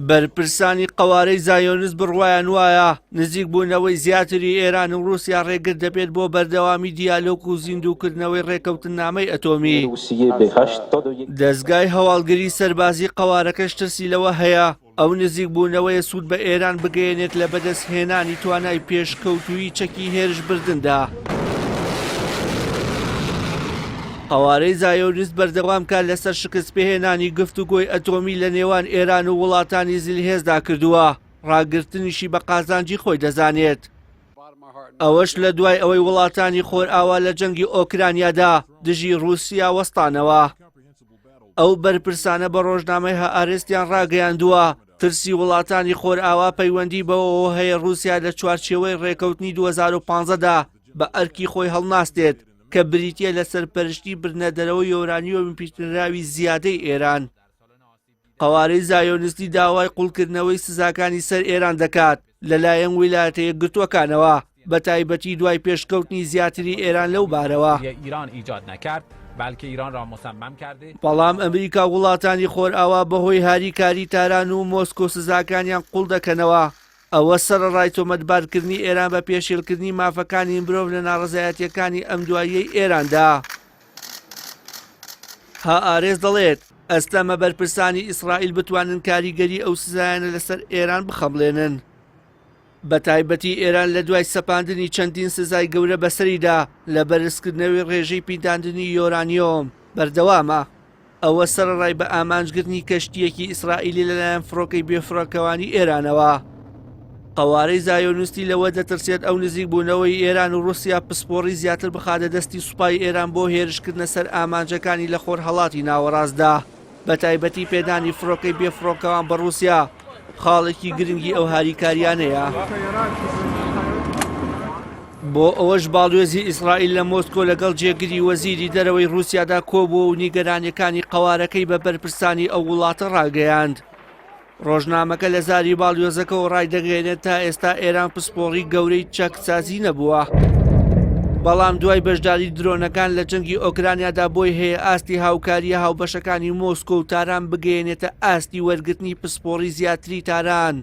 بەرپرسانی قەوارەی زایۆنیست بڕوایان وایە نزیک بوونەوەی زیاتری ئێران و رووسیا ڕێگر دەبێت بۆ بەردەوامی دیالۆگ و زیندووکردنەوەی ڕێکەوتنامەی ئەتۆمی. دەستگای هەواڵگری سەربازی قەوارەکەش ترسی لەوە هەیە ئەو نزیک بوونەوەیە سوود بە ئێران بگەێنێت لە بەدەستهێنانی توانای پێشکەوتووی چەکی هێرش بردندا. قەوارەی زایۆنیست بەردەوام کات لەسەر شکست پێهێنانی گفتوگۆی ئەتۆمی لە نێوان ئێران و وڵاتانی زیلهێزدا کردووە، ڕاگررتنیشی بە قازانجی خۆی دەزانێت. ئەوەش لە دوای ئەوەی وڵاتانی خۆرئاوا لە جەنگی ئۆکرانیادا دژی رووسیا وەستانەوە. ئەو بەرپرسانە بە ڕۆژنامەی هەئارێستیان ڕاگەیاندووە ترسی وڵاتانی خۆرئاوا پەیوەندی بەوەوە هەیە رووسیا لە چوارچێوەی ڕێکەوتنی 2015دا بە ئەرکی خۆی هەڵناستێت کە بریتیە لە سەرپەرشتی بردنەدەرەوەی یۆرانیۆمی پیشنراوی زیادەی ئێران. قەوارەی زایۆنیستی داوای قوڵکردنەوەی سزاکانی سەر ئێران دەکات لەلایەن ویلایەتە یەکگرتووەکانەوە، بە تایبەتی دوای پێشکەوتنی زیاتری ئێران لەو بارەوە. بەڵام ئەمریکا وڵاتانی خۆرئاوا بەهۆی هاریکاری تاران و مۆسکۆ سزاکانیان قوڵ دەکەنەوە. ئەوە سەرەڕای تۆمەتبارکردنی ئێران بە پێشێلکردنی مافەکانی مرۆڤ لە ناڕەزایەتیەکانی ئەم دواییەی ئێراندا. هەئارێز دەڵێت ئەستەمە بەرپرسانی ئیسرائیل بتوانن کاریگەری ئەو سزایانە لەسەر ئێران بخەمڵێنن. بە تایبەتی ئێران لە دوای سەپاندنی چەندین سزای گەورە بەسەریدا لە بەرزکردنەوەی ڕێژەی پیداندنی یۆرانیۆم بەردەوامە. ئەوە سەرەڕای بە ئامانجگرتنی کەشتیەکی ئیسرائیلی لەلایەن فڕۆکەی بێفڕۆکەوانی ئێرانەوە. قەوارەی زایۆنیستی لەوە دەترسێت ئەو نزیک بوونەوەی ئێران و رووسیا پسپۆڕی زیاتر بخاتە دەستی سوپای ئێران بۆ هێرشکردنە سەر ئامانجەکانی لە خۆرهەڵاتی ناوەڕاستدا، بە تایبەتی پێدانی فڕۆکەی بێفڕۆکەوان بە رووسیا خاڵێکی گرنگی ئەو هاریکاریانەیە. بۆ ئەوەش باڵێزی ئیسرائیل لە مۆسکۆ لەگەڵ جێگیری وەزیری دەرەوەی رووسیادا کۆبووە و نیگەرانیەکانی قەوارەکەی بە بەرپرسانی ئەو وڵاتە ڕاگەیاند. ڕۆژنامەکە لە زاری باڵیۆزەکەەوە ڕایدەگەێنێت تا ئێستا ئێران پسپۆڕی گەورەی چەکسازی نەبووە. بەڵام دوای بەشداری درۆنەکان لە جەنگی ئۆکرانیادا بۆی هەیە ئاستی هاوکاریە هاوبەشەکانی مۆسکۆ و تاران بگەێنێتە ئاستی وەرگرتنی پسپۆڕی زیاتری تاران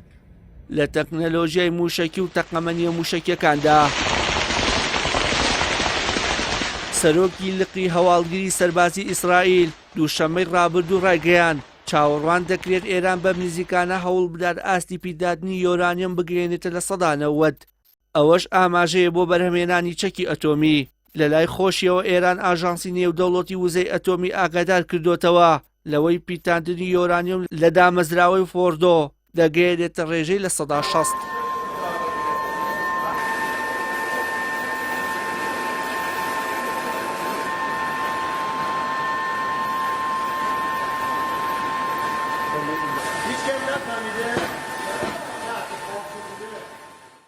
لە تەکنەلۆژیای موشەکی و تەقەمەنیە موشەکیەکاندا. سەرۆکی لقی هەواڵگری سەربازی ئیسرائیل دووشەممەی ڕابردوو ڕایگەیان چاوەڕوان دەکرێت ئێران بە نزیکانە هەوڵ بدات ئاستی پیدادنی یۆرانیۆم بگەێنێتە لە سەدا 90. ئەوەش ئاماژەیە بۆ بەرهەمێنانی چەکی ئەتۆمی. لە لای خۆشیەوە ئێران ئاژانسی نێودەوڵەتی وزەی ئەتۆمی ئاگادار کردوتەوە لەوەی پیتاندنی یۆرانیۆم لە دامەزراوەی فۆردۆ دەگەێنێتە ڕێژەی لە سەدا 60. Hiç kendine tahmin